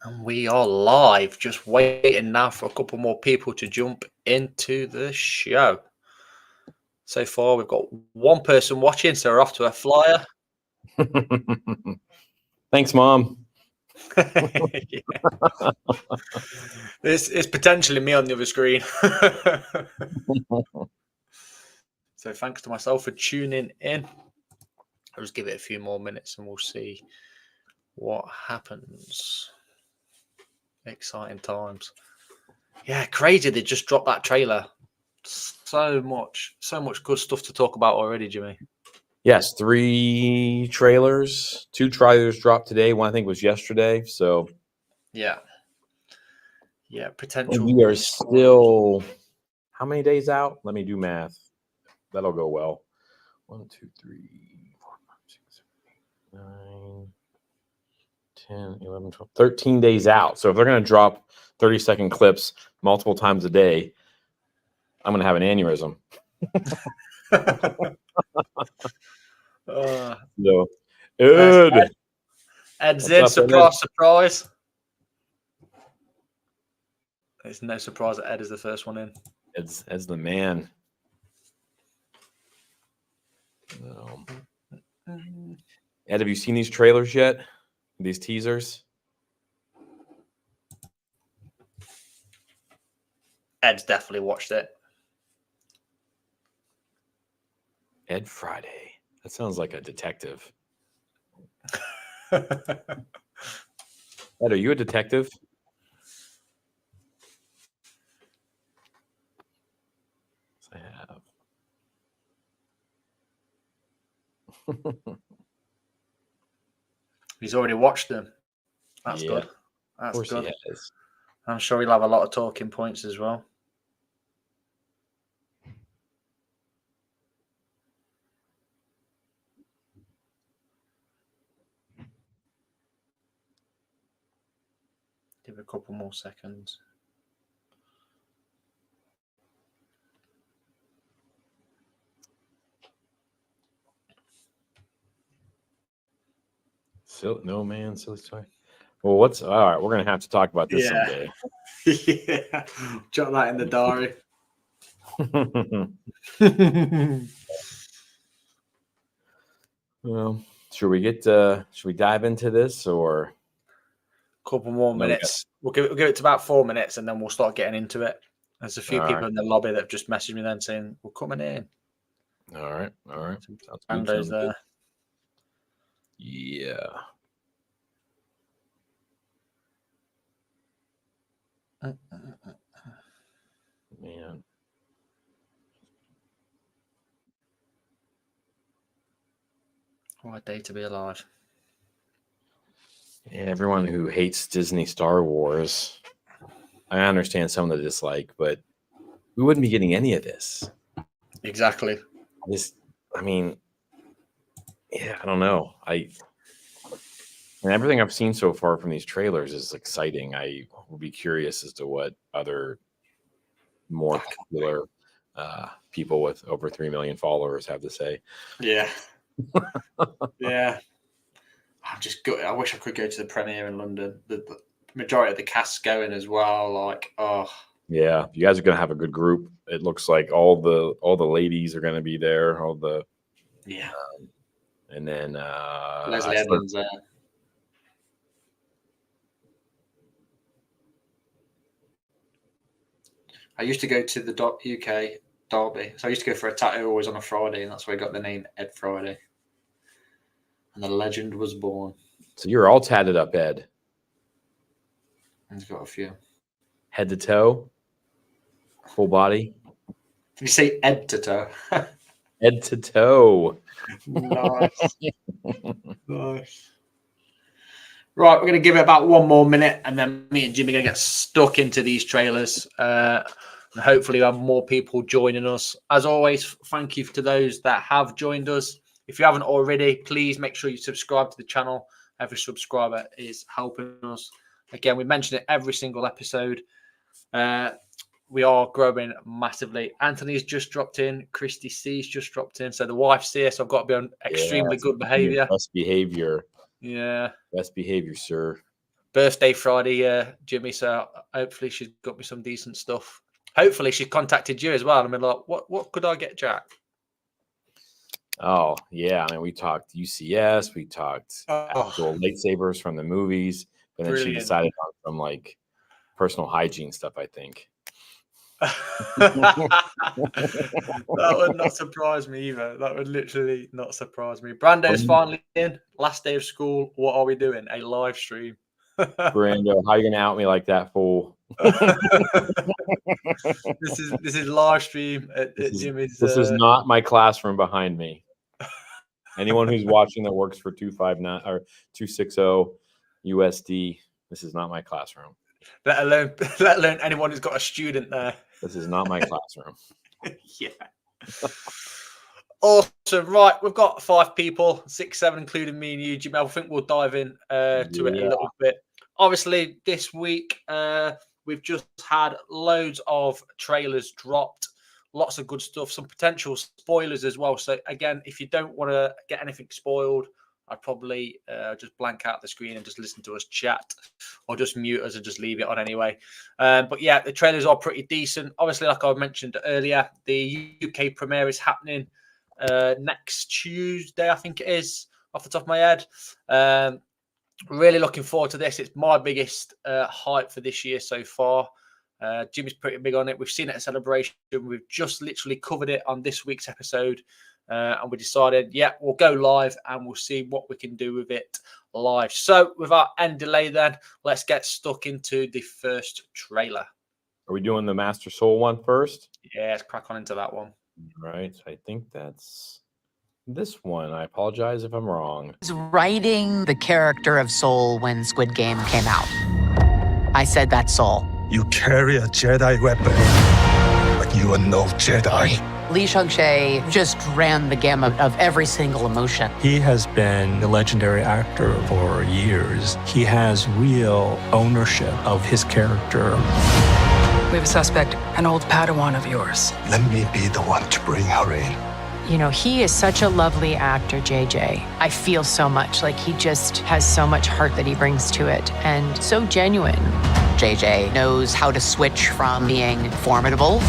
And we are live, just waiting now for a couple more people to jump into the show. So far, we've got one person watching, so we're off to a flyer. Thanks, Mom. This is potentially me on the other screen. So thanks to myself for tuning in. I'll just give it a few more minutes and we'll see what happens. Exciting times. Yeah, crazy. They just dropped that trailer. So much good stuff to talk about already, Jimmy. Yes, 3 trailers. 2 trailers dropped today. One I think was yesterday. So yeah, potential. We are still how many days out? Let me do math. That'll go well. 1, 2, 3, 4, 5, 6, 7, 8, 9, 10, 11, 12, 13 days out. So if they're going to drop 30-second clips multiple times a day, I'm going to have an aneurysm. So, Ed's in. Surprise. It's no surprise that Ed is the first one in. Ed's the man. Ed, have you seen these trailers yet? These teasers? Ed's definitely watched it. Ed Friday. That sounds like a detective. Ed, are you a detective? Yes, I have. He's already watched them. That's good. That's good. I'm sure he'll have a lot of talking points as well. Give it a couple more seconds. No, man, silly story. Well, all right? We're gonna have to talk about this someday. Yeah, jot that in the diary. Well, should we dive into this or a couple more minutes? We'll give it to about 4 minutes and then we'll start getting into it. There's a few people in the lobby that have just messaged me then saying we're coming in. All right. Ando's there. Yeah. Man. What a day to be alive. Yeah, everyone who hates Disney Star Wars, I understand some of the dislike, but we wouldn't be getting any of this. Exactly. I don't know. And everything I've seen so far from these trailers is exciting. I will be curious as to what other more popular people with over 3 million followers have to say. Yeah. Yeah. I'm just good. I wish I could go to the premiere in London. The majority of the cast's going as well. Yeah, you guys are gonna have a good group. It looks like all the ladies are gonna be there. And then Leslie Evans there. I used to go to the UK Derby. So I used to go for a tattoo always on a Friday, and that's where I got the name Ed Friday. And the legend was born. So you're all tatted up, Ed. He's got a few. Head to toe? Full body? Did you say Ed to toe? Head to toe. Nice. Nice. Right, we're going to give it about 1 more minute, and then me and Jimmy are going to get stuck into these trailers. And hopefully we'll have more people joining us. As always, thank you to those that have joined us. If you haven't already, please make sure you subscribe to the channel. Every subscriber is helping us. Again, we mention it every single episode. We are growing massively. Anthony's just dropped in. Christy C's just dropped in. So the wife's here, so I've got to be on extremely good behavior. Best behavior. Yeah. Best behavior, sir. birthday Friday, Jimmy. So hopefully she's got me some decent stuff. Hopefully she contacted you as well. I mean, like, what could I get, Jack? Oh yeah, I mean, we talked UCS, we talked actual lightsabers from the movies, but then she decided on some like personal hygiene stuff, I think. That would not surprise me either. That would literally not surprise me. Brando's finally in. Last day of school. What are we doing? A live stream. Brando, how are you gonna out me like that, fool? This is live stream at Jimmy's. This is not my classroom behind me. Anyone who's watching that works for 259 or 260 USD, this is not my classroom. Let alone anyone who's got a student there. This is not my classroom. Yeah. Awesome. Right, we've got 5 people, 6, 7, including me and you, Jimmy. I think we'll dive in to it a little bit. Obviously, this week we've just had loads of trailers dropped. Lots of good stuff, some potential spoilers as well. So again, if you don't want to get anything spoiled, I'd probably just blank out the screen and just listen to us chat, or just mute us and just leave it on anyway. But yeah, the trailers are pretty decent. Obviously, like I mentioned earlier, the UK premiere is happening next Tuesday, I think it is, off the top of my head. Really looking forward to this. It's my biggest hype for this year so far. Jimmy's pretty big on it. We've seen it at Celebration. We've just literally covered it on this week's episode. And we decided, yeah, we'll go live and we'll see what we can do with it live. So without any delay then, let's get stuck into the first trailer. Are we doing the Master Soul one first? Yeah, let's crack on into that one. All right. I think that's this one. I apologize if I'm wrong. I was writing the character of Soul when Squid Game came out. I said that's Soul. You carry a Jedi weapon, but you are no Jedi. Lee Chung-chae just ran the gamut of every single emotion. He has been a legendary actor for years. He has real ownership of his character. We have a suspect, an old Padawan of yours. Let me be the one to bring her in. You know, he is such a lovely actor, JJ. I feel so much like he just has so much heart that he brings to it, and so genuine. JJ knows how to switch from being formidable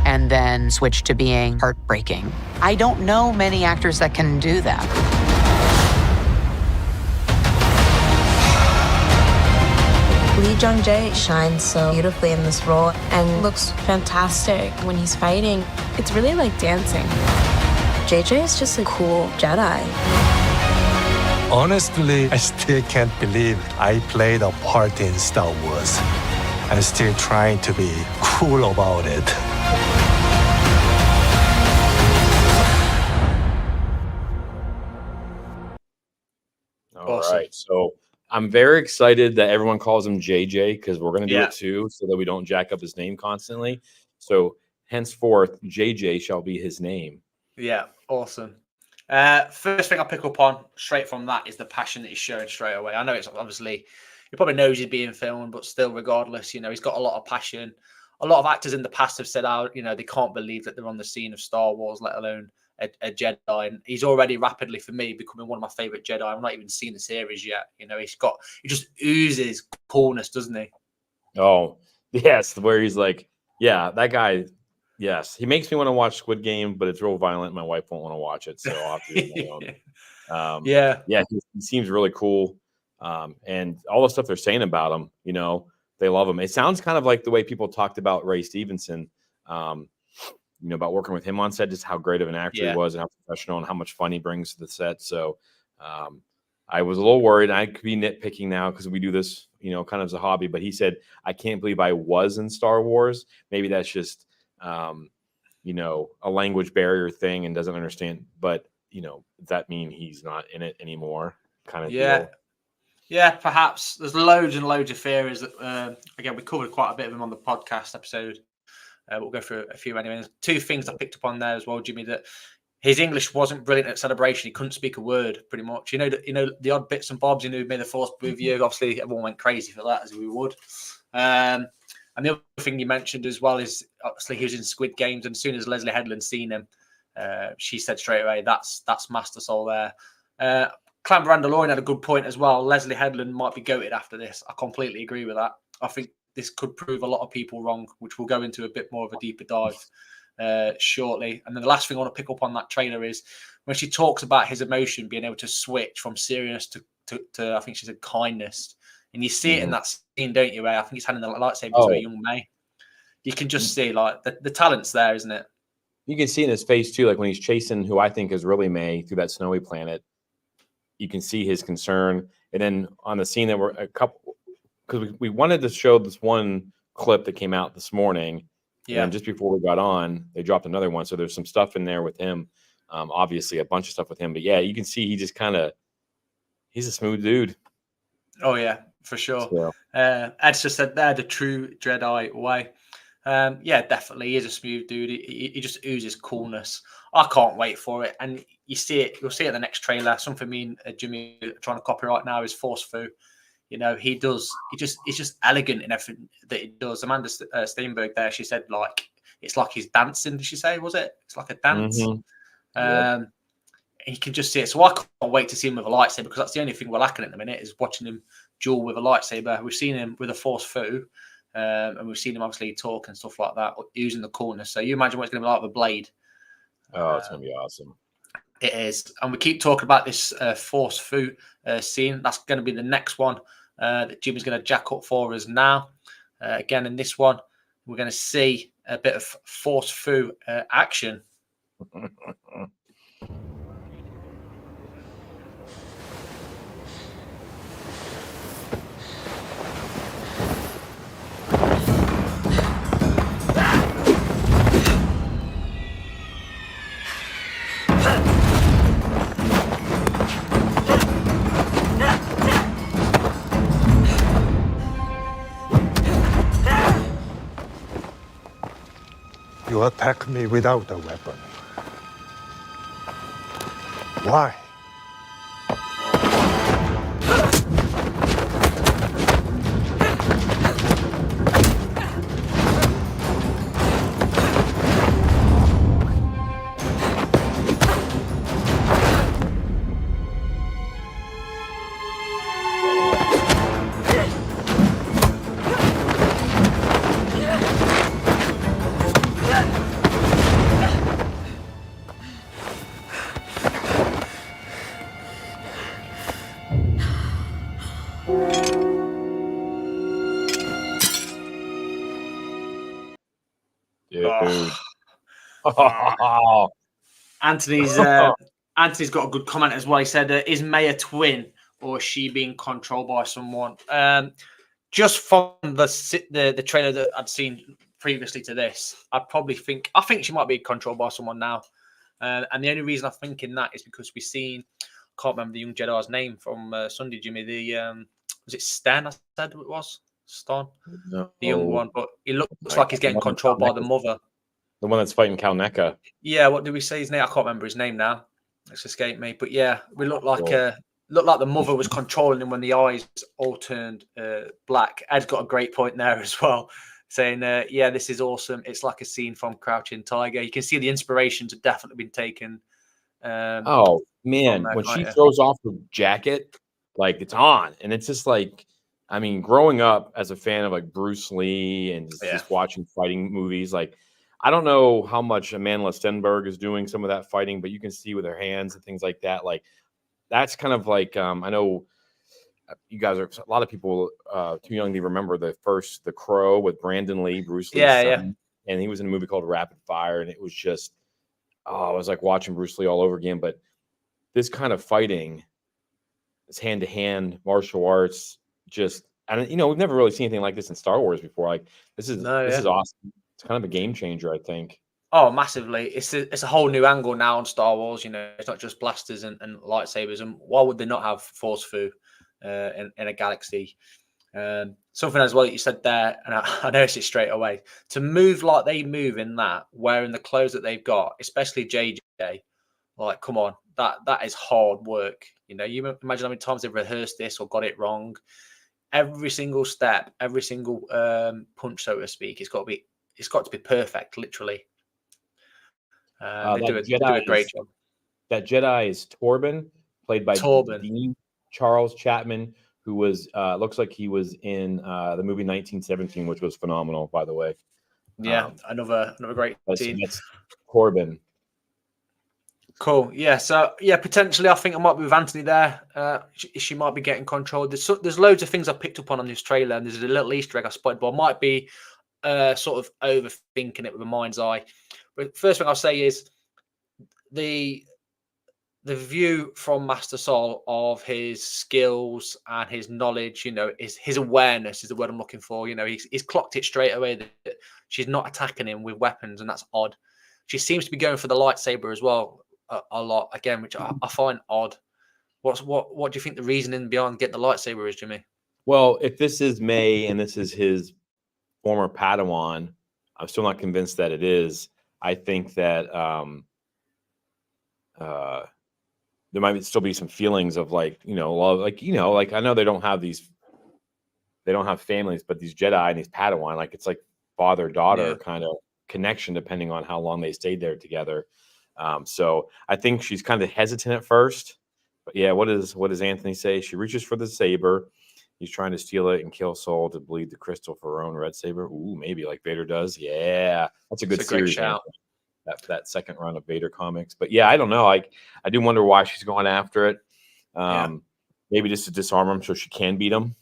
and then switch to being heartbreaking. I don't know many actors that can do that. Lee Chung-jae shines so beautifully in this role and looks fantastic when he's fighting. It's really like dancing. JJ is just a cool Jedi. Honestly, I still can't believe I played a part in Star Wars. I'm still trying to be cool about it. All right. So I'm very excited that everyone calls him JJ because we're going to do it too so that we don't jack up his name constantly. So henceforth, JJ shall be his name. Yeah, awesome. First thing I pick up on straight from that is the passion that he's showing straight away. I know it's obviously, he probably knows he's being filmed, but still, regardless, you know, he's got a lot of passion. A lot of actors in the past have said, you know, they can't believe that they're on the scene of Star Wars, let alone a Jedi. And he's already rapidly, for me, becoming one of my favorite Jedi. I've not even seen the series yet. You know, he just oozes coolness, doesn't he? Oh, yes. Where he's like, yeah, that guy. Yes, he makes me want to watch Squid Game, but it's real violent. My wife won't want to watch it, so I'll have to do my own. Yeah, he seems really cool, and all the stuff they're saying about him, you know, they love him. It sounds kind of like the way people talked about Ray Stevenson, you know, about working with him on set, just how great of an actor he was, and how professional, and how much fun he brings to the set. So, I was a little worried. I could be nitpicking now because we do this, you know, kind of as a hobby. But he said, "I can't believe I was in Star Wars." Maybe that's just you know, a language barrier thing and doesn't understand, but you know, does that mean he's not in it anymore? Kind of deal? Yeah, perhaps. There's loads and loads of theories that again, we covered quite a bit of them on the podcast episode. We'll go through a few anyway. There's 2 things I picked up on there as well, Jimmy, that his English wasn't brilliant at Celebration. He couldn't speak a word, pretty much. You know, the odd bits and bobs, you know, May the Force be with you. Obviously, everyone went crazy for that, as we would. And the other thing you mentioned as well is obviously he was in Squid Games, and as soon as Leslie Headland seen him, she said straight away, "That's Master Soul there." Clan Brandalorian had a good point as well. Leslie Headland might be goated after this. I completely agree with that. I think this could prove a lot of people wrong, which we'll go into a bit more of a deeper dive shortly. And then the last thing I want to pick up on that trailer is when she talks about his emotion being able to switch from serious to I think she said kindness. And you see it in that scene, don't you, Ray? I think he's handing the lightsaber to a young May. You can just see like the talent's there, isn't it? You can see in his face too, like when he's chasing who I think is really May through that snowy planet. You can see his concern. And then on the scene that were a couple, because we wanted to show this one clip that came out this morning. Yeah. And just before we got on, they dropped another one. So there's some stuff in there with him. Obviously, a bunch of stuff with him. But yeah, you can see he just he's a smooth dude. Oh, yeah, for sure. So. Ed's just said there, the true Jedi way. Yeah, definitely. He is a smooth dude. He just oozes coolness. I can't wait for it. And you see it. You'll see it in the next trailer. Something me and Jimmy are trying to copy right now is Force Fu. You know, he's just elegant in everything that he does. Amanda Steinberg there, she said like it's like he's dancing. Did she say? Was it? It's like a dance. Mm-hmm. He can just see it. So I can't wait to see him with a lightsaber because that's the only thing we're lacking at the minute is watching him duel with a lightsaber. We've seen him with a Force Fu. And we've seen him obviously talk and stuff like that, using the coolness. So you imagine what it's going to be like with a blade. Oh, it's going to be awesome. It is. And we keep talking about this Force Fu scene. That's going to be the next one that Jimmy's going to jack up for us now. Again, in this one, we're going to see a bit of Force Fu action. You attack me without a weapon. Why? Anthony's got a good comment as well. He said, "Is May a twin, or is she being controlled by someone?" Just from the trailer that I'd seen previously to this, I think she might be controlled by someone now. And the only reason I'm thinking that is because we've seen, I can't remember the young Jedi's name from Sunday, Jimmy. Was it Sten? I said it was Ston, the young one, but he looks like he's getting controlled by the mother. The one that's fighting Cal Neca. Yeah, what did we say his name? I can't remember his name now. It's escaped me. But yeah, we looked like the mother was controlling him when the eyes all turned black. Ed's got a great point there as well, saying, yeah, this is awesome. It's like a scene from Crouching Tiger. You can see the inspirations have definitely been taken. Oh, man. When she throws off the jacket, like it's on. And it's just like, I mean, growing up as a fan of like Bruce Lee and just watching fighting movies, like, I don't know how much Amanda Stenberg is doing some of that fighting, but you can see with her hands and things like that. Like, that's kind of like, I know you guys are, a lot of people too young to remember The Crow with Brandon Lee, Bruce Lee's son. And he was in a movie called Rapid Fire. And it was just, I was like watching Bruce Lee all over again. But this kind of fighting, this hand-to-hand martial arts, just, and we've never really seen anything like this in Star Wars before. Like, this is awesome. It's kind of a game changer, I think. Oh, massively. It's a whole new angle now on Star Wars. It's not just blasters and lightsabers. And why would they not have Force Fu in a galaxy? Something as well that you said there, and I noticed it straight away. To move like they move in that, wearing the clothes that they've got, especially JJ, like, come on, that is hard work. You imagine how many times they've rehearsed this or got it wrong. Every single step, every single punch, so to speak, it's got to be perfect, literally. They do a great job. That Jedi is Torben, played by Torben. Dean Charles Chapman, who was looks like he was in the movie 1917, which was phenomenal, by the way. Yeah, another great scene. That's Corbin. Cool. Yeah. So yeah, potentially, I think I might be with Anthony there. She might be getting controlled. There's loads of things I picked up on this trailer, and there's a little Easter egg I spotted, but I might be sort of overthinking it with a mind's eye. But first thing I'll say is the view from Master Sol of his skills and his knowledge, is his awareness is the word I'm looking for. He's clocked it straight away that she's not attacking him with weapons, and that's odd. She seems to be going for the lightsaber as well a lot again, which I find odd. What do you think the reasoning behind getting the lightsaber is, Jimmy? Well, if this is May and this is his former Padawan, I'm still not convinced that it is. I think that there might still be some feelings of love, like I know they don't have families, but these Jedi and these Padawan, like it's like father-daughter kind of connection, depending on how long they stayed there together. So I think she's kind of hesitant at first, but yeah, what does Anthony say? She reaches for the saber. He's trying to steal it and kill Sol to bleed the crystal for her own red saber. Ooh, maybe like Vader does. Yeah, that's a good series. That second run of Vader comics. But yeah, I don't know. I do wonder why she's going after it. Maybe just to disarm him so she can beat him.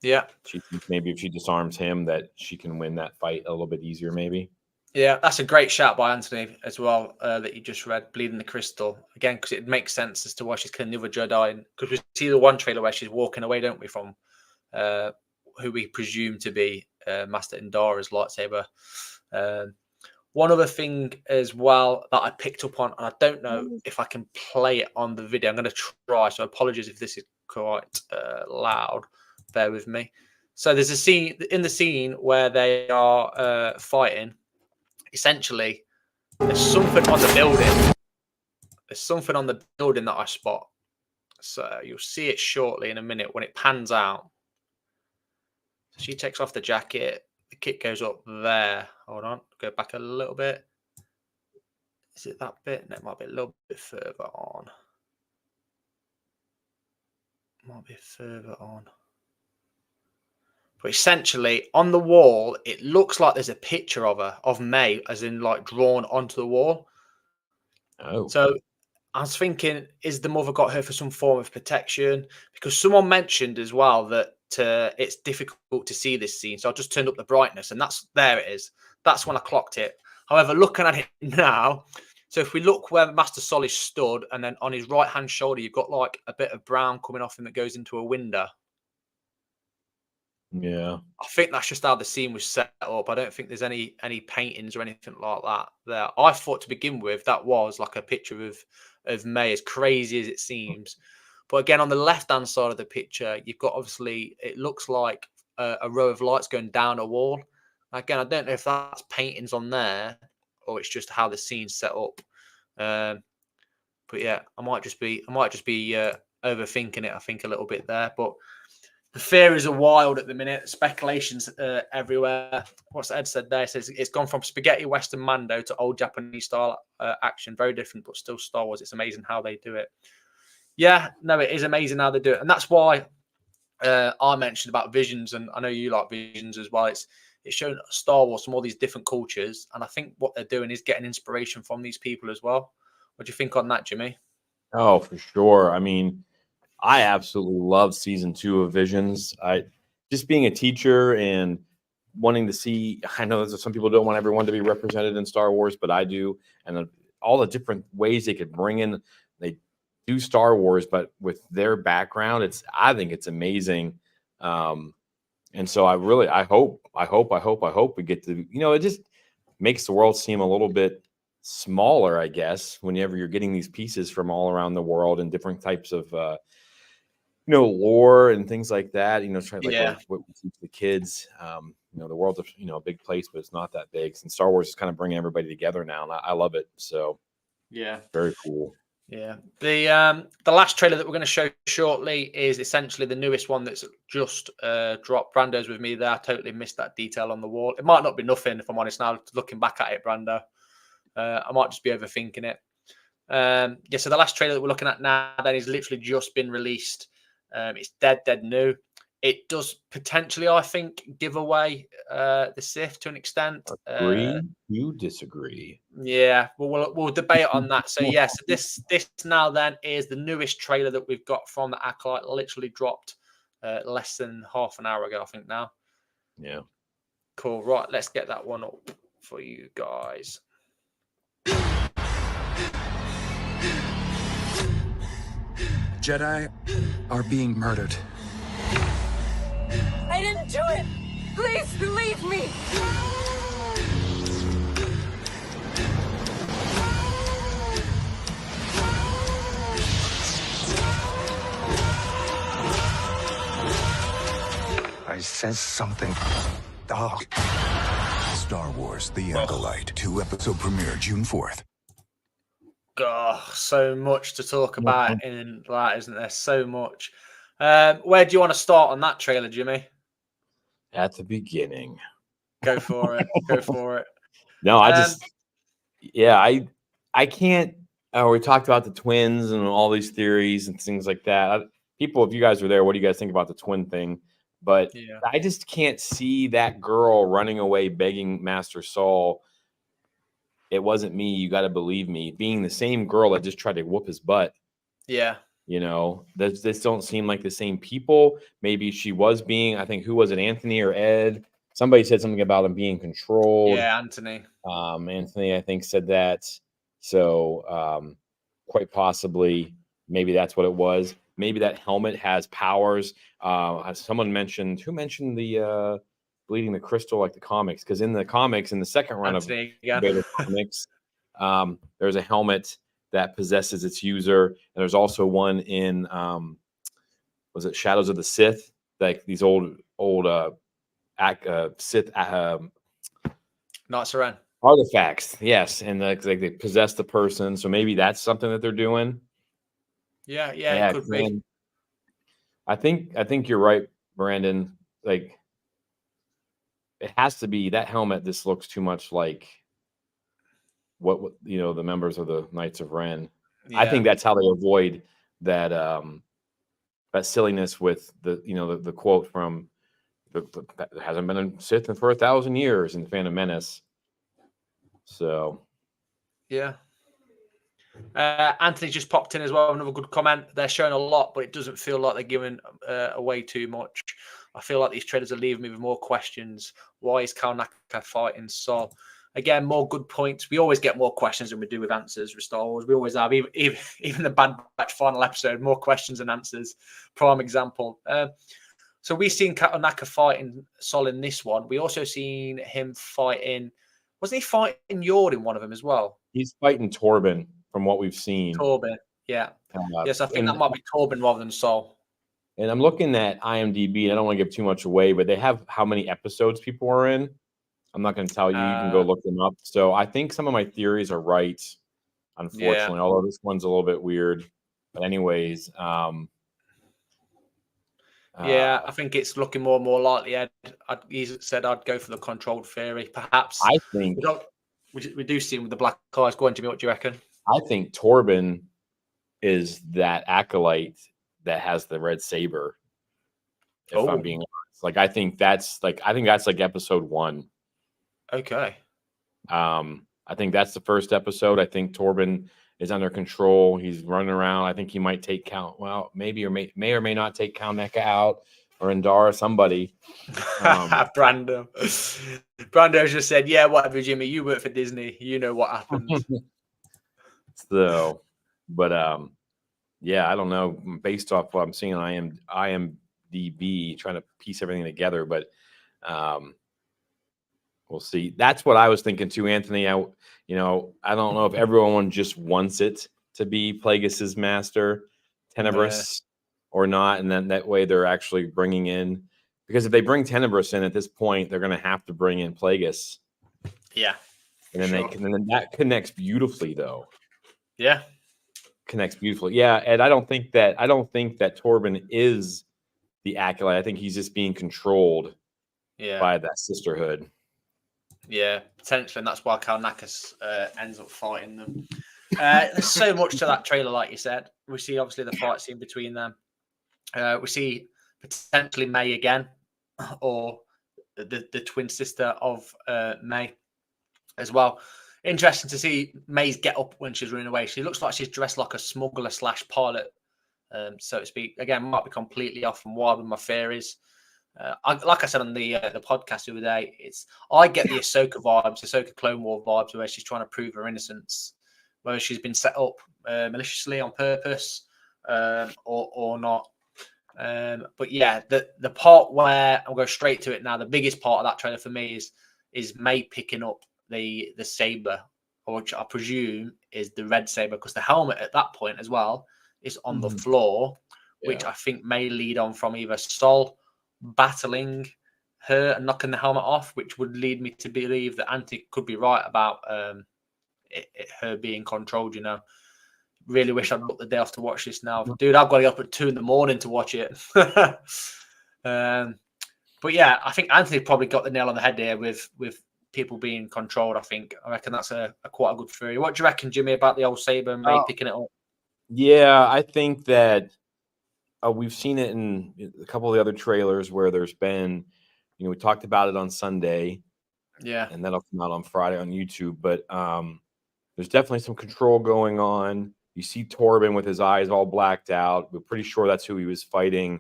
Yeah. She thinks maybe if she disarms him that she can win that fight a little bit easier, maybe. Yeah, that's a great shout by Anthony as well that you just read, bleeding the crystal. Again, because it makes sense as to why she's killing the other Jedi. Because we see the one trailer where she's walking away, don't we, from who we presume to be Master Indara's lightsaber. One other thing as well that I picked up on, and I don't know if I can play it on the video. I'm going to try, so apologies if this is quite loud. Bear with me. So there's a scene in the scene where they are fighting. Essentially, there's something on the building. There's something on the building that I spot. So you'll see it shortly in a minute when it pans out. She takes off the jacket. The kit goes up there. Hold on. Go back a little bit. Is it that bit? No, it might be a little bit further on. Might be further on. But essentially, on the wall, it looks like there's a picture of her, of May, as in like drawn onto the wall. Oh. So I was thinking, is the mother got her for some form of protection? Because someone mentioned as well that it's difficult to see this scene. So I just turned up the brightness, and there it is. That's when I clocked it. However, looking at it now, so if we look where Master Sol is stood, and then on his right-hand shoulder, you've got like a bit of brown coming off him that goes into a window. Yeah, I think that's just how the scene was set up. I don't think there's any paintings or anything like that there. I thought to begin with that was like a picture of May, as crazy as it seems. But again, on the left-hand side of the picture, you've got obviously, it looks like a row of lights going down a wall. Again, I don't know if that's paintings on there or it's just how the scene's set up. But yeah, I might just be overthinking it, I think, a little bit there. But the theories are wild at the minute. Speculations everywhere. What's Ed said there? He says it's gone from spaghetti western Mando to old Japanese style action. Very different, but still Star Wars. It's amazing how they do it. Yeah, no, it is amazing how they do it. And that's why I mentioned about Visions, and I know you like Visions as well. It's showing Star Wars from all these different cultures. And I think what they're doing is getting inspiration from these people as well. What do you think on that, Jimmy? Oh, for sure. I mean, I absolutely love season 2 of Visions. Just being a teacher and wanting to see, I know that some people don't want everyone to be represented in Star Wars, but I do. And all the different ways they could bring in, they do Star Wars, but with their background, I think it's amazing. And so I hope we get to, it just makes the world seem a little bit smaller, I guess, whenever you're getting these pieces from all around the world and different types of lore and things like that, what we teach the kids. The world's a big place, but it's not that big. And Star Wars is kind of bringing everybody together now, and I love it. So yeah, very cool. Yeah, the last trailer that we're going to show shortly is essentially the newest one that's just dropped. Brando's with me there. I totally missed that detail on the wall. It might not be nothing, if I'm honest. Now looking back at it, Brando, I might just be overthinking it. Yeah, so the last trailer that we're looking at now then is literally just been released. It's dead new. It does potentially, I think, give away the Sith to an extent. Agree? You disagree? Yeah, we'll debate on that. So yes, this now then is the newest trailer that we've got from the Acolyte. Literally dropped less than half an hour ago, I think now. Yeah. Cool. Right, let's get that one up for you guys. Jedi are being murdered. I didn't do it! Please believe me! I sense something dark. Star Wars The Acolyte, 2-episode premiere June 4th. Oh, so much to talk about in that, isn't there? So much. Where do you want to start on that trailer, Jimmy? At the beginning. Go for it. Go for it. No, I can't. We talked about the twins and all these theories and things like that. People, if you guys were there, what do you guys think about the twin thing? But yeah. I just can't see that girl running away begging Master Saul. It wasn't me. You got to believe me. Being the same girl that just tried to whoop his butt. Yeah. You know, this don't seem like the same people. Maybe she was being, I think, who was it, Anthony or Ed? Somebody said something about him being controlled. Yeah, Anthony. Anthony, I think, said that. So quite possibly, maybe that's what it was. Maybe that helmet has powers. Someone mentioned, who mentioned the bleeding the crystal like the comics? Because in the comics, in the second run Anthony, of the comics, there's a helmet that possesses its user. And there's also one in, was it Shadows of the Sith? Like these old Sith Knights of Ren artifacts, yes, and like they possess the person. So maybe that's something that they're doing. Yeah, it could be. I think you're right, Brandon. Like it has to be that helmet. This looks too much like what the members of the Knights of Ren. Yeah. I think that's how they avoid that that silliness with the quote from there hasn't been a Sith for 1,000 years in Phantom Menace. So yeah. Anthony just popped in as well. Another good comment. They're showing a lot, but it doesn't feel like they're giving away too much. I feel like these trailers are leaving me with more questions. Why is Kalnaka fighting Saul? Again, more good points. We always get more questions than we do with answers with Star Wars. We always have, even the Bad Batch final episode, more questions than answers. Prime example. So we've seen Kalnaka fighting Saul in this one. We also seen him fighting. Wasn't he fighting Yord in one of them as well? He's fighting Torben. From what we've seen. Torben, yeah. Yes, I think that might be Torben rather than Saul. And I'm looking at IMDb, and I don't want to give too much away, but they have how many episodes people are in. I'm not going to tell you. You can go look them up. So I think some of my theories are right, unfortunately, although this one's a little bit weird. But anyways. I think it's looking more and more likely, Ed. He said I'd go for the controlled theory. Perhaps. I think. We do see him with the black eyes. Go on, Jimmy, what do you reckon? I think Torben is that acolyte that has the red saber. If I'm being honest, like I think that's like episode 1. Okay. I think that's the first episode. I think Torben is under control. He's running around. I think he might take Count. Well, maybe or may or may not take Kalnaka out or Indara, somebody. Brando just said, "Yeah, whatever, Jimmy. You work for Disney. You know what happens." So, but yeah, I don't know. Based off what I'm seeing on IMDb, trying to piece everything together, but we'll see. That's what I was thinking too, Anthony. I don't know if everyone just wants it to be Plagueis's master, Tenebris, or not, and then that way they're actually bringing in. Because if they bring Tenebris in at this point, they're going to have to bring in Plagueis. Yeah, and then and then that connects beautifully, though. Yeah, connects beautifully. Yeah, Ed, I don't think that Torben is the acolyte. I think he's just being controlled by that sisterhood. Yeah, potentially, and that's why Kalnakas ends up fighting them. There's so much to that trailer, like you said. We see obviously the fight scene between them. We see potentially May again, or the twin sister of May as well. Interesting to see May's get up when she's running away. She looks like she's dressed like a smuggler / pilot, so to speak. Again, might be completely off from wild with my theories. Like I said on the podcast the other day, I get the Ahsoka vibes, Ahsoka Clone War vibes, where she's trying to prove her innocence, whether she's been set up maliciously on purpose or not. But yeah, the part where I'll go straight to it now. The biggest part of that trailer for me is May picking up the saber, which I presume is the red saber, because the helmet at that point as well is on the floor, which I think may lead on from either Sol battling her and knocking the helmet off, which would lead me to believe that Auntie could be right about her being controlled. Really wish I'd booked the day off to watch this now, dude. I've got to get up at 2 a.m. to watch it. But yeah, I think Anthony probably got the nail on the head here with people being controlled. I reckon that's a quite a good theory. What do you reckon, Jimmy, about the old saber and May picking it up? Yeah, I think that we've seen it in a couple of the other trailers where there's been, we talked about it on Sunday. Yeah. And that'll come out on Friday on YouTube. But there's definitely some control going on. You see Torben with his eyes all blacked out. We're pretty sure that's who he was fighting,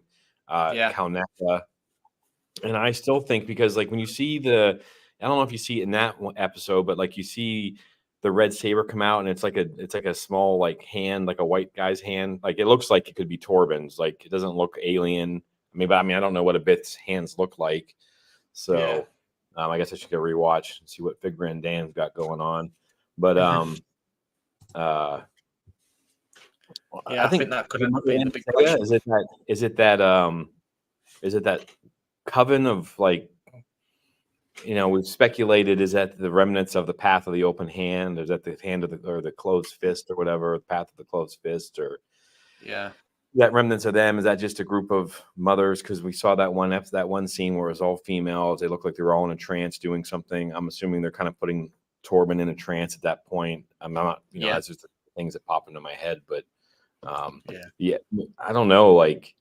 Kauneka. And I still think, because like when you see I don't know if you see it in that one episode, but like you see the red saber come out and it's like a small like hand, like a white guy's hand. Like it looks like it could be Torben's. Like it doesn't look alien. I don't know what a bit's hands look like. So I guess I should go rewatch and see what Fig Grand Dan's got going on. But I think that could have been a big question. Is it that coven of, like, we've speculated, is that the remnants of the path of the open hand? Is that the hand of the closed fist or whatever, the path of the closed fist, or that remnants of them? Is that just a group of mothers? Because we saw that one scene where it was all females. They looked like they were all in a trance doing something. I'm assuming they're kind of putting Torben in a trance at that point. I'm not, that's just the things that pop into my head. But I don't know. Like,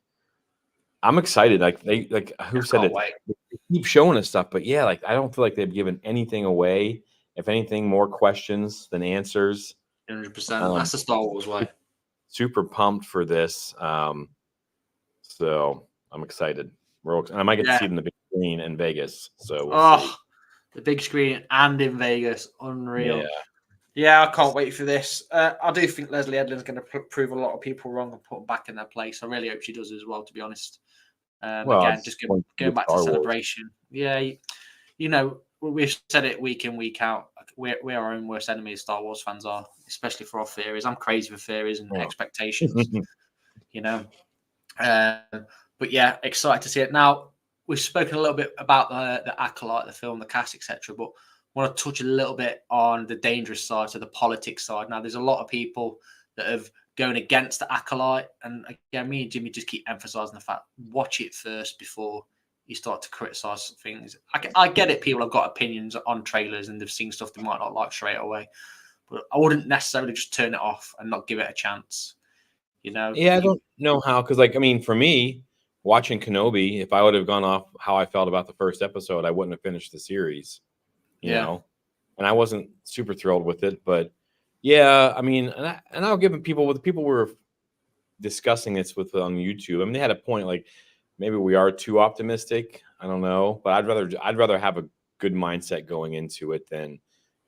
I'm excited. Who said it? They keep showing us stuff, but I don't feel like they've given anything away. If anything, more questions than answers. 100%. That's the Star Wars way. Super pumped for this. So I'm excited. And I might get to see it in the big screen in Vegas. So we'll see. The big screen and in Vegas. Unreal. Yeah, I can't wait for this. I do think Leslie Edlin's going to prove a lot of people wrong and put them back in their place. I really hope she does as well, to be honest. Again, just going back to celebration. Yeah, we've said it week in, week out. We're our own worst enemies, Star Wars fans are, especially for our theories. I'm crazy for theories and expectations, But yeah, excited to see it. Now, we've spoken a little bit about the Acolyte, the film, the cast, etc. But I want to touch a little bit on the dangerous side, so the politics side. Now, there's a lot of people that have going against the Acolyte. And again, me and Jimmy just keep emphasizing the fact, watch it first before you start to criticize things. I get it. People have got opinions on trailers and they've seen stuff they might not like straight away. But I wouldn't necessarily just turn it off and not give it a chance. Yeah, I don't know how. Because, for me, watching Kenobi, if I would have gone off how I felt about the first episode, I wouldn't have finished the series. You know? And I wasn't super thrilled with it. But, and I'll give people, with the people we were discussing this with on YouTube, they had a point, like, maybe we are too optimistic. I don't know. But I'd rather have a good mindset going into it than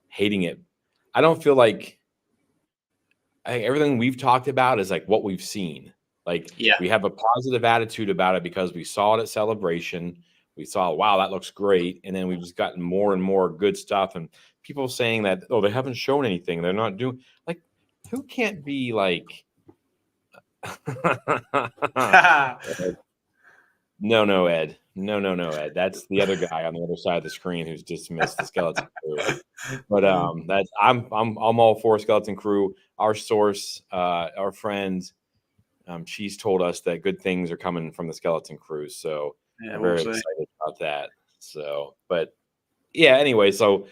hating it. I don't feel like everything we've talked about is like what we've seen. We have a positive attitude about it because we saw it at Celebration. We saw, wow, that looks great. And then we've just gotten more and more good stuff. And people saying that, they haven't shown anything. They're not doing, who can't be like, No, Ed. No, Ed. That's the other guy on the other side of the screen who's dismissed the Skeleton Crew. But I'm all for Skeleton Crew. Our source, our friend, she's told us that good things are coming from the Skeleton Crew. So I'm very excited about that. So, but anyway, so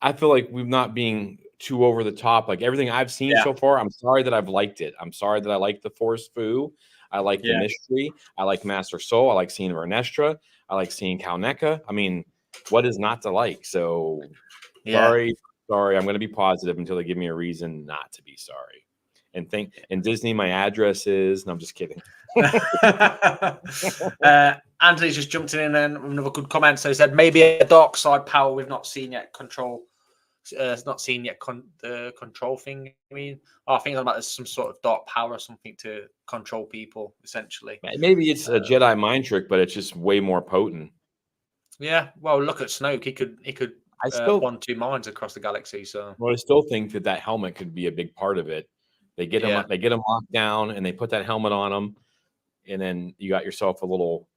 I feel like we've not being too over the top. Like everything I've seen so far, I'm sorry that I've liked it. I'm sorry that I like the Force Fu. I like the mystery. I like Master Soul. I like seeing Vernestra. I like seeing Kalneka. I mean, what is not to like? So sorry. I'm going to be positive until they give me a reason not to be sorry. And Disney, my address is. No, I'm just kidding. Anthony's just jumped in and with another good comment. So he said maybe a dark side power we've not seen yet. Control. Not seen yet. The control thing. I mean, I think about there's some sort of dark power or something to control people. Essentially, maybe it's a Jedi mind trick, but it's just way more potent. Yeah. Well, look at Snoke. He could. I still 1-2 minds across the galaxy. So, well, I still think that helmet could be a big part of it. They get him. They get him locked down, and they put that helmet on him, and then you got yourself a little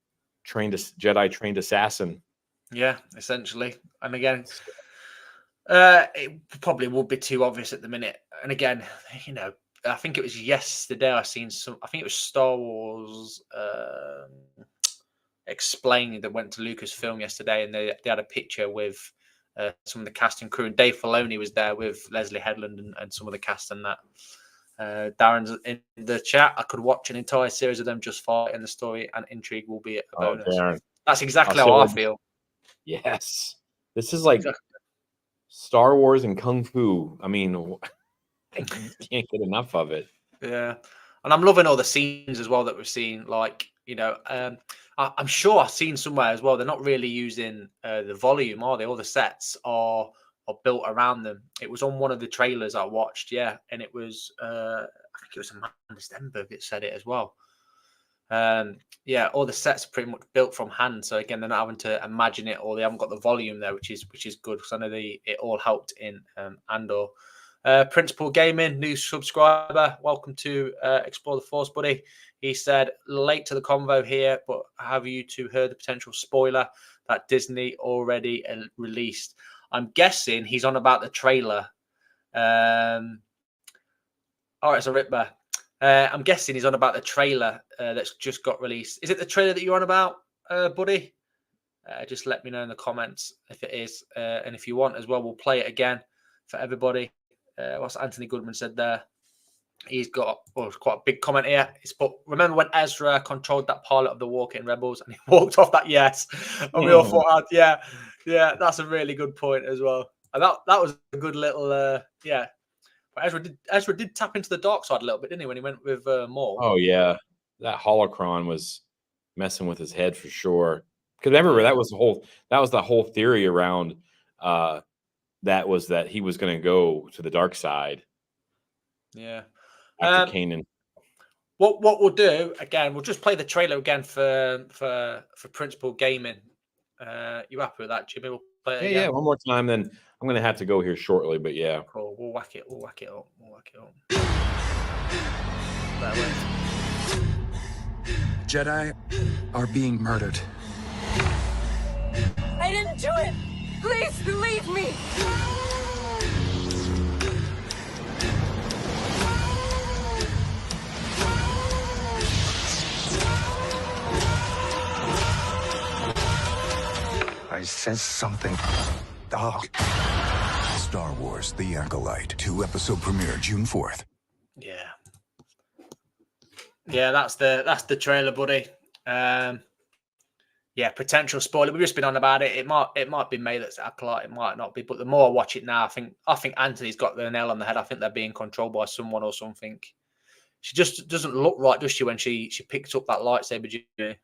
Jedi trained assassin. Yeah, essentially. And again, it probably would be too obvious at the minute. And again, you know, I think it was yesterday I seen some. I think it was Star Wars Explained that went to Lucasfilm yesterday, and they had a picture with some of the cast and crew, and Dave Filoni was there with Leslie Headland and some of the cast and that. Darren's in the chat. I could watch an entire series of them just fighting. The story and intrigue will be a bonus. Darren. That's exactly how I feel. Yes, this is like Star Wars and Kung Fu. I mean, I can't get enough of it. Yeah, and I'm loving all the scenes as well that we've seen. Like, you know, I'm sure I've seen somewhere as well. They're not really using the volume, are they? All the sets are built around them. It was on one of the trailers I watched, and it was I think it was Amanda Stenberg that said it as well. All the sets are pretty much built from hand. So again, they're not having to imagine it, or they haven't got the volume there, which is good because I know it all helped in Andor. Principal Gaming, new subscriber. Welcome to Explore the Force, buddy. He said, late to the convo here, but have you two heard the potential spoiler that Disney already released? I'm guessing he's on about the trailer. All right, so Ripper. I'm guessing he's on about the trailer that's just got released. Is it the trailer that you're on about, buddy? Just let me know in the comments if it is. And if you want as well, we'll play it again for everybody. What's Anthony Goodman said there? He's got quite a big comment here. But remember when Ezra controlled that pilot of the walk-in Rebels and he walked off that? Yes. And we all thought, yeah, that's a really good point as well. And that was a good little, But Ezra did tap into the dark side a little bit, didn't he, when he went with Maul? Oh, yeah. That holocron was messing with his head for sure. Because remember, that was the whole theory around that he was going to go to the dark side. Yeah. After Kanan. What we'll do again, we'll just play the trailer again for Principal Gaming. You happy with that, Jimmy? We'll play it again. Yeah, one more time, then I'm going to have to go here shortly, but yeah. Cool. We'll whack it up. Jedi are being murdered. I didn't do it. Please leave me. I sense something dark. Star Wars: The Acolyte 2-episode premiere June 4th. Yeah, that's the trailer, buddy. Potential spoiler. We've just been on about it. It might be May that's Acolyte. It might not be. But the more I watch it now, I think Anthony's got the nail on the head. I think they're being controlled by someone or something. She just doesn't look right, does she? When she picked up that lightsaber, Jimmy?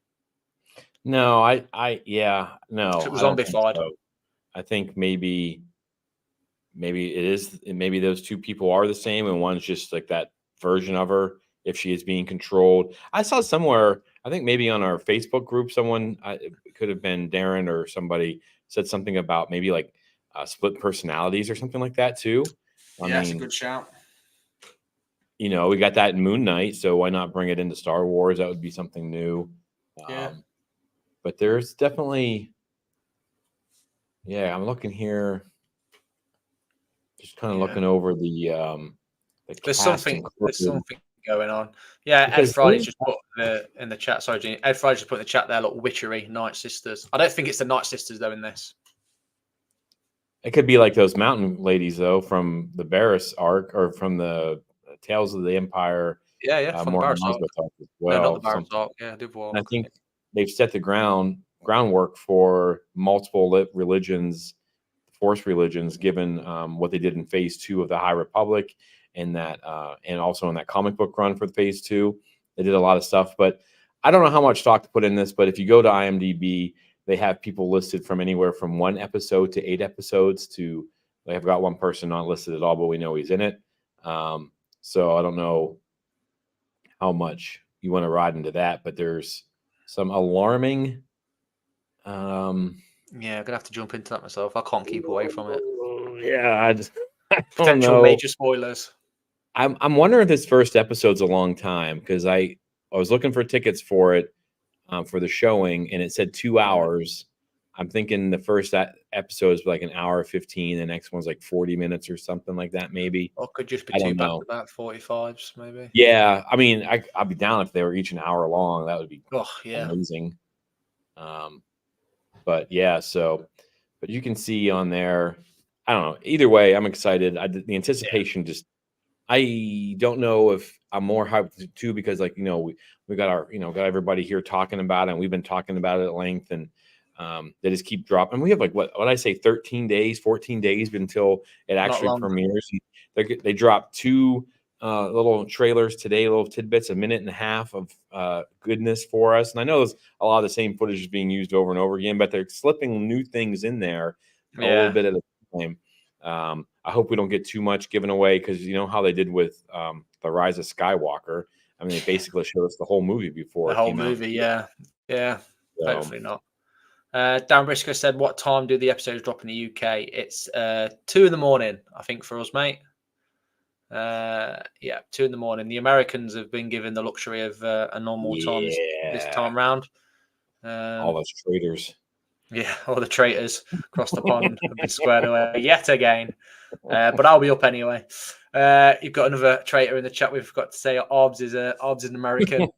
No, no. It was zombified. So. I think maybe it is. Maybe those two people are the same, and one's just like that version of her. If she is being controlled, I saw somewhere. I think maybe on our Facebook group, someone it could have been Darren or somebody said something about maybe like split personalities or something like that too. That's a good shout. You know, we got that in Moon Knight, so why not bring it into Star Wars? That would be something new. But there's definitely, I'm looking here, just kind of looking over the there's something going on. Yeah, Ed Friday just put in the chat. Sorry, Jeannie. Ed Friday just put in the chat there. Look, Witchery, Night Sisters. I don't think it's the Night Sisters though in this. It could be like those mountain ladies though from the Barris arc or from the Tales of the Empire. Yeah, from the Morton Barris arc. Elsbeth arc as No, not the well. Barris arc. Yeah, the other And I arc. think they've set the groundwork for multiple religions, Force religions, given what they did in Phase 2 of the High Republic, and that and also in that comic book run for Phase 2, they did a lot of stuff. But I don't know how much stock to put in this. But if you go to IMDb, they have people listed from anywhere from 1 episode to 8 episodes. To they have got one person not listed at all, but we know he's in it. So I don't know how much you want to ride into that, but there's some alarming. Yeah, I'm gonna have to jump into that myself. I can't keep away from it. Yeah, I don't Potential know. major spoilers. I'm wondering if this first episode's a long time because I was looking for tickets for it for the showing, and it said 2 hours. I'm thinking the first episode is like an hour 15, the next one's like 40 minutes or something like that, maybe. Or could just be I two don't know. back-to-back 45s, maybe. Yeah, I mean, I'd be down if they were each an hour long. That would be amazing. But yeah, but you can see on there. I don't know. Either way, I'm excited. The anticipation just. I don't know if I'm more hyped too because, like, we got our got everybody here talking about it, and we've been talking about it at length, and they just keep dropping. We have like what I say 13 days, 14 days until it actually premieres. They dropped 2 little trailers today, little tidbits, a minute and a half of goodness for us. And I know a lot of the same footage is being used over and over again, but they're slipping new things in there a little bit at a time. I hope we don't get too much given away because you know how they did with The Rise of Skywalker. I mean, they basically showed us the whole movie before the whole movie. Yeah. So, hopefully not. Dan Briscoe said, "What time do the episodes drop in the UK?" It's 2 in the morning, I think, for us, mate. 2 in the morning. The Americans have been given the luxury of a normal time this time round. All those traitors. Yeah, all the traitors across the pond have been squared away yet again. But I'll be up anyway. You've got another traitor in the chat. We've got to say Orbs is an American.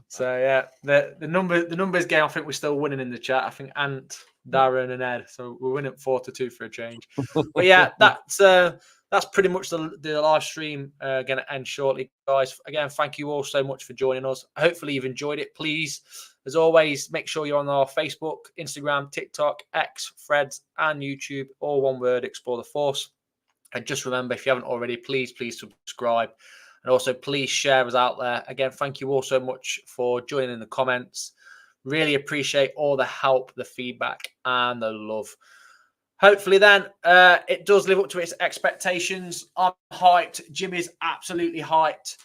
So yeah, the numbers game. I think we're still winning in the chat. I think Ant, Darren, and Ed. So we're winning 4-2 for a change. But yeah, that's pretty much the live stream going to end shortly, guys. Again, thank you all so much for joining us. Hopefully you've enjoyed it. Please, as always, make sure you're on our Facebook, Instagram, TikTok, X, Threads, and YouTube. All one word: Explore the Force. And just remember, if you haven't already, please subscribe. And also, please share us out there. Again, thank you all so much for joining in the comments. Really appreciate all the help, the feedback, and the love. Hopefully then, it does live up to its expectations. I'm hyped. Jimmy's absolutely hyped.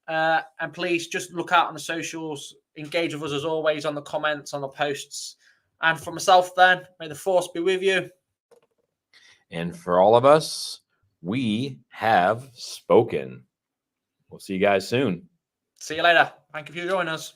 And please just look out on the socials. Engage with us as always on the comments, on the posts. And for myself then, may the Force be with you. And for all of us, we have spoken. We'll see you guys soon. See you later. Thank you for joining us.